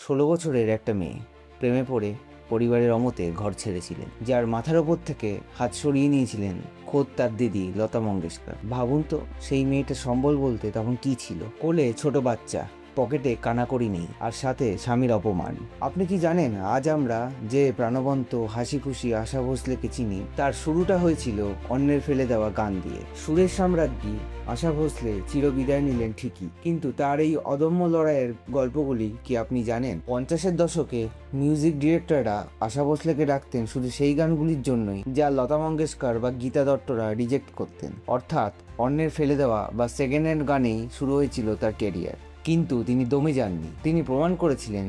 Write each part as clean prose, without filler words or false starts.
16 বছরের একটা মেয়ে প্রেমে পড়ে পরিবারের অমতে ঘর ছেড়েছিলেন, যার মাথার ওপর থেকে হাত সরিয়ে নিয়েছিলেন খোদ তার দিদি লতা মঙ্গেশকর। ভাবুন তো, সেই মেয়েটা সম্বল বলতে তখন কি ছিল? কোলে ছোট বাচ্চা, পকেটে কানাকড়ি নেই, আর সাথে স্বামীর অপমান। আপনি কি জানেন, আজ আমরা যে প্রাণবন্ত হাসি খুশি আশা ভোসলেকে চিনি, তার শুরুটা হয়েছিল অন্যের ফেলে দেওয়া গান দিয়ে। সুরের সাম্রাজ্ঞী আশা ভোসলে চিরবিদায় নিলেন ঠিকই, কিন্তু তার এই অদম্য লড়াইয়ের গল্পগুলি কি আপনি জানেন? 50-এর দশকে মিউজিক ডিরেক্টররা আশা ভোসলেকে ডাকতেন শুধু সেই গানগুলির জন্যই যা লতা মঙ্গেশকর বা গীতা দত্তরা রিজেক্ট করতেন। অর্থাৎ অন্যের ফেলে দেওয়া বা সেকেন্ড হ্যান্ড গানেই শুরু হয়েছিল তার ক্যারিয়ার। কিন্তু তিনি দমে যাননি। তিনি প্রমাণ করেছিলেন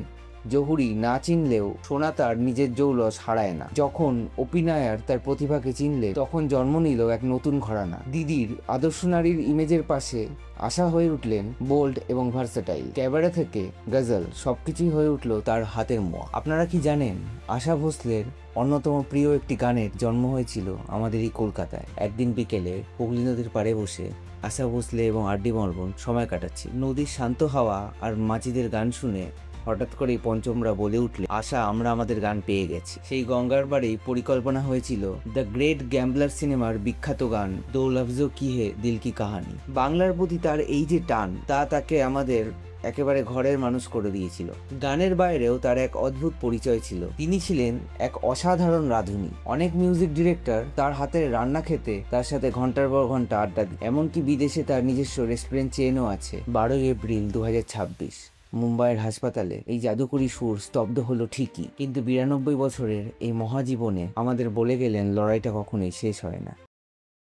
জহুরি না চিনলেও সোনা তার নিজের জৌলস হারায় না। যখন অপিনায়ার তার প্রতিভাকে চিনলে, তখন জন্ম নিল এক নতুন ঘরানা। দিদির আদর্শ নারীর ইমেজের পাশে আশা হয়ে উঠলেন বোল্ড এবং ভার্সেটাইল। ক্যাবারে থেকে গজল, সবকিছুই হয়ে উঠল তার হাতের মোয়া। আপনারা কি জানেন, আশা ভোসলের অন্যতম প্রিয় একটি গানের জন্ম হয়েছিল আমাদের এই কলকাতায়। একদিন বিকেলে হুগলি নদীর পাড়ে বসে আশা ভোসলে এবং আর.ডি. বর্মন সময় কাটাচ্ছি। নদীর শান্ত হাওয়া আর মাঝিদের গান শুনে হঠাৎ করেই পঞ্চমরা বলে উঠলে, আশা, আমরা আমাদের গান পেয়ে গেছি। সেই গঙ্গার বাড়ি পরিকল্পনা হয়েছিল দ্য গ্রেট গ্যাম্বলার সিনেমার বিখ্যাত গান দো লফজো কি হে দিল কি কাহানি। বাংলার প্রতি তার এই যে টান, তা তাকে আমাদের একেবারে ঘরের মানুষ করে দিয়েছিল। গানের বাইরেও তার এক অদ্ভুত পরিচয় ছিল। তিনি ছিলেন এক অসাধারণ রাঁধুনি। অনেক মিউজিক ডিরেক্টর তার হাতের রান্না খেতে তার সাথে ঘন্টার পর ঘন্টা আড্ডা দিন। এমনকি বিদেশে তার নিজস্ব রেস্টুরেন্ট চেনও আছে। 12 এপ্রিল 2026 মুম্বাইয়ের হাসপাতালে এই জাদুকরী সুর স্তব্ধ হলো ঠিকই, কিন্তু 92 বছরের এই মহাজীবনে আমাদের বলে গেলেন, লড়াইটা কখনোই শেষ হয় না।